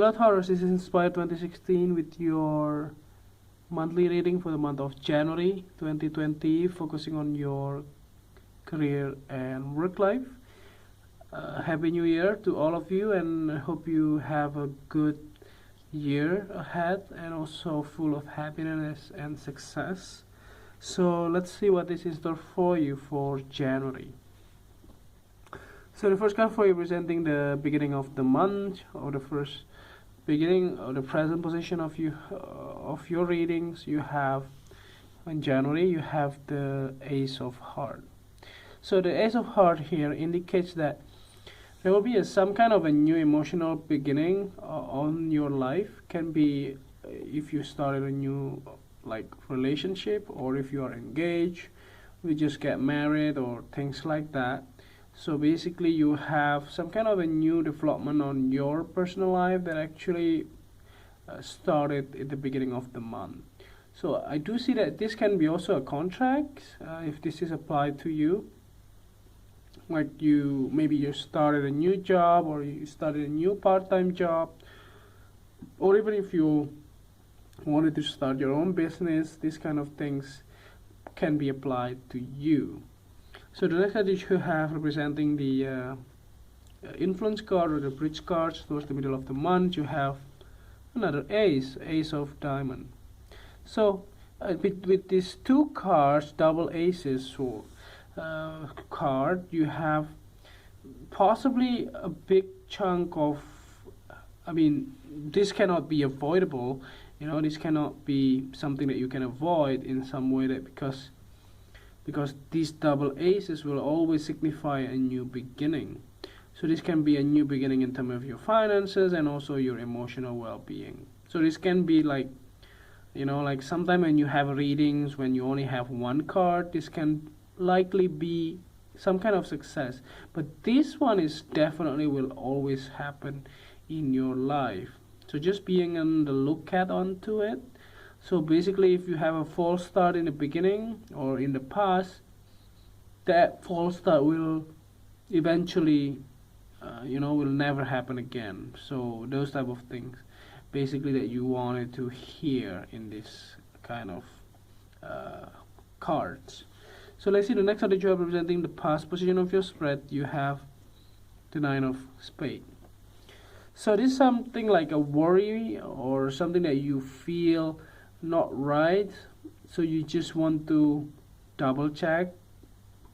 Hello Taurus, this is Spade 2016 with your monthly reading for the month of January 2020, focusing on your career and work life. Happy New Year to all of you, and I hope you have a good year ahead and also full of happiness and success. So let's see what is in store for you for January. So the first card for you presenting the beginning of the month, or the first beginning or the present position of your readings. You have in January you have the Ace of Heart. So the Ace of Heart here indicates that there will be some kind of a new emotional beginning on your life. Can be if you started a new relationship, or if you are engaged, we just get married or things like that. So basically you have some kind of a new development on your personal life that actually started at the beginning of the month. So I do see that this can be also a contract, if this is applied to you. Like maybe you started a new job, or you started a new part-time job, or even if you wanted to start your own business, these kind of things can be applied to you. So the next card that you have representing the influence card, or the bridge cards towards the middle of the month, you have another Ace of Diamond. So with these two cards, double aces card, you have possibly a big chunk of, this cannot be avoidable, this cannot be something that you can avoid in some way, that because these double aces will always signify a new beginning. So this can be a new beginning in terms of your finances and also your emotional well-being. So this can be like sometime when you have readings when you only have one card, this can likely be some kind of success, but this one is definitely will always happen in your life. So just being on the lookout onto it. So basically, if you have a false start in the beginning or in the past, that false start will eventually will never happen again. So those type of things basically that you wanted to hear in this kind of cards. So let's see the next card that you have representing the past position of your spread. You have the Nine of Spade. So this is something like a worry or something that you feel not right, so you just want to double check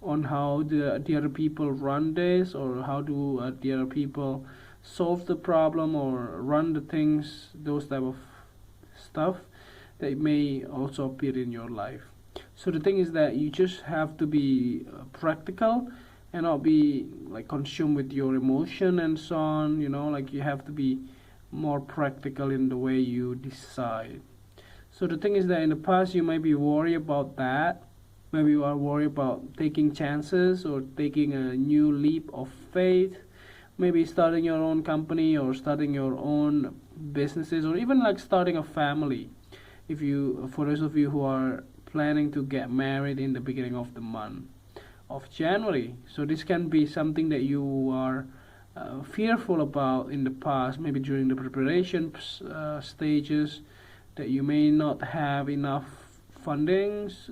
on how the other people run this, or how do the other people solve the problem or run the things, those type of stuff that may also appear in your life. So the thing is that you just have to be practical and not be consumed with your emotion and so on. You have to be more practical in the way you decide. So the thing is that in the past you might be worried about that. Maybe you are worried about taking chances or taking a new leap of faith. Maybe starting your own company or starting your own businesses, or even starting a family. For those of you who are planning to get married in the beginning of the month of January. So this can be something that you are fearful about in the past, maybe during the preparation stages, that you may not have enough fundings,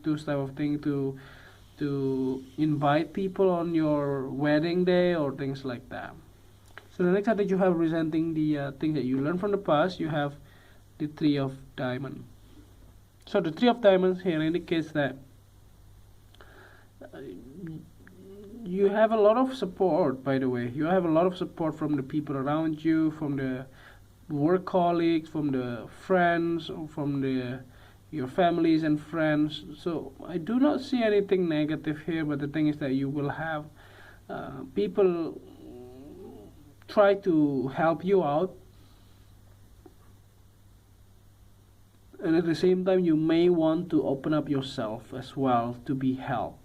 those type of thing to invite people on your wedding day or things like that. So the next card that you have representing the thing that you learned from the past, you have the Three of Diamonds. So the Three of Diamonds here indicates that you have a lot of support. By the way, you have a lot of support from the people around you, from the work colleagues, from the friends, or from your families and friends. So I do not see anything negative here, but the thing is that you will have people try to help you out, and at the same time you may want to open up yourself as well to be helped.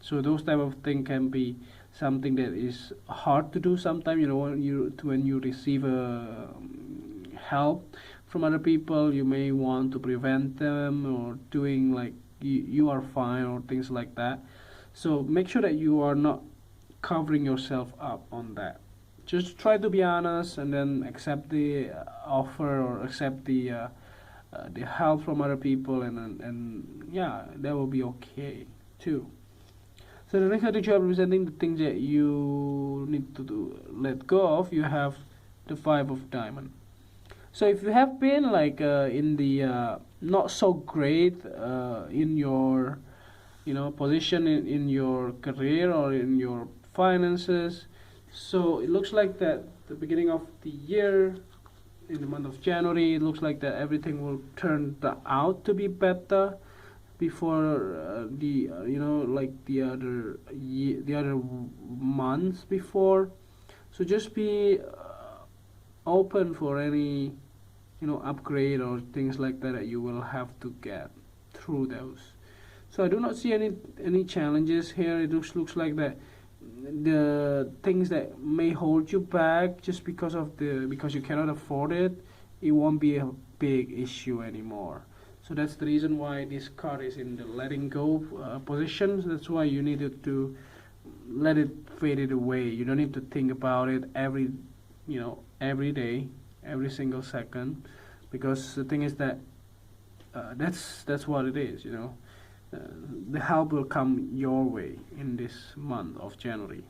So those type of thing can be something that is hard to do sometimes. When you receive help from other people, you may want to prevent them or doing you are fine or things like that. So make sure that you are not covering yourself up on that. just try to be honest, and then accept the offer, or accept the help from other people, and yeah, that will be okay too. So the next card that you are representing the things that you need to let go of, you have the Five of Diamond. So if you have been like in the not so great in your position in your career or in your finances, so it looks like that the beginning of the year, in the month of January, it looks like that everything will turn out to be better before the like the other months before. So just be open for any upgrade or things like that you will have to get through those. So I do not see any challenges here. It looks like that the things that may hold you back just because you cannot afford it, it won't be a big issue anymore. So that's the reason why this card is in the letting go position. So that's why you needed to let it fade away. You don't need to think about it every day, every single second, because the thing is that that's what it is. The help will come your way in this month of January.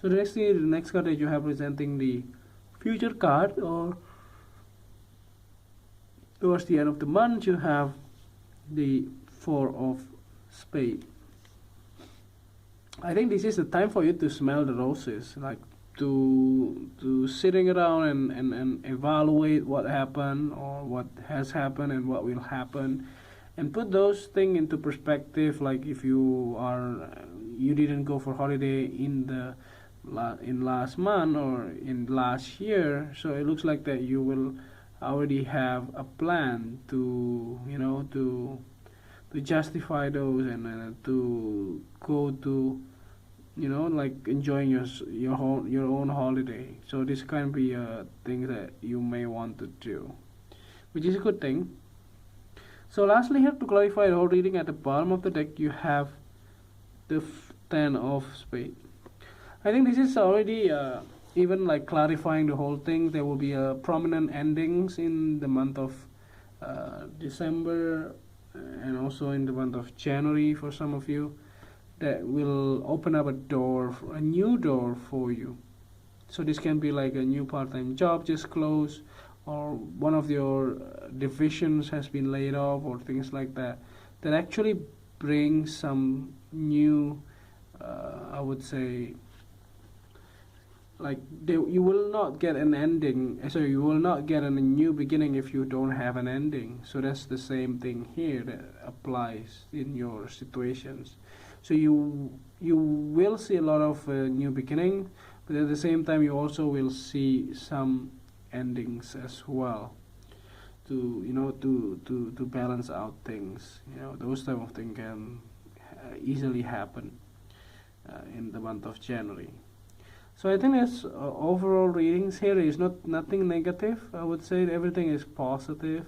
So the next card that you have presenting the future card, or towards the end of the month, you have the Four of Spade. I think this is the time for you to smell the roses, like to sitting around and evaluate what happened, or what has happened, and what will happen, and put those things into perspective. Like if you didn't go for holiday in last month or in last year, so it looks like that you will already have a plan to justify those, and to go to like enjoying your own holiday. So this can be a thing that you may want to do, which is a good thing. So lastly, here to clarify the whole reading, at the bottom of the deck you have the Ten of Spade. I think this is already even like clarifying the whole thing. There will be prominent endings in the month of December, and also in the month of January for some of you, that will open up a new door for you. So this can be like a new part-time job just closed, or one of your divisions has been laid off, or things like that actually brings some new I would say, like you will not get an ending, so you will not get a new beginning if you don't have an ending. So that's the same thing here that applies in your situations. So you will see a lot of new beginning, but at the same time you also will see some endings as well, to balance out things. Those type of things can easily happen in the month of January. So I think that's overall readings here is nothing negative. I would say everything is positive,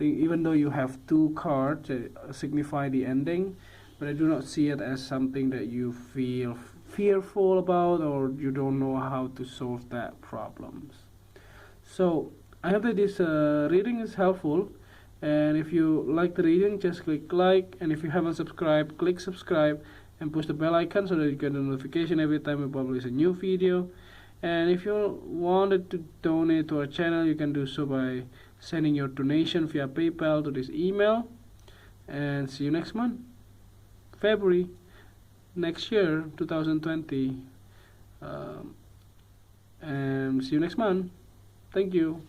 even though you have two cards that signify the ending, but I do not see it as something that you feel fearful about, or you don't know how to solve that problems. So I hope that this reading is helpful, and if you like the reading, just click like, and if you haven't subscribed, click subscribe and push the bell icon so that you get a notification every time we publish a new video. And if you wanted to donate to our channel, you can do so by sending your donation via PayPal to this email. And see you next month, February next year, 2020. And see you next month. Thank you.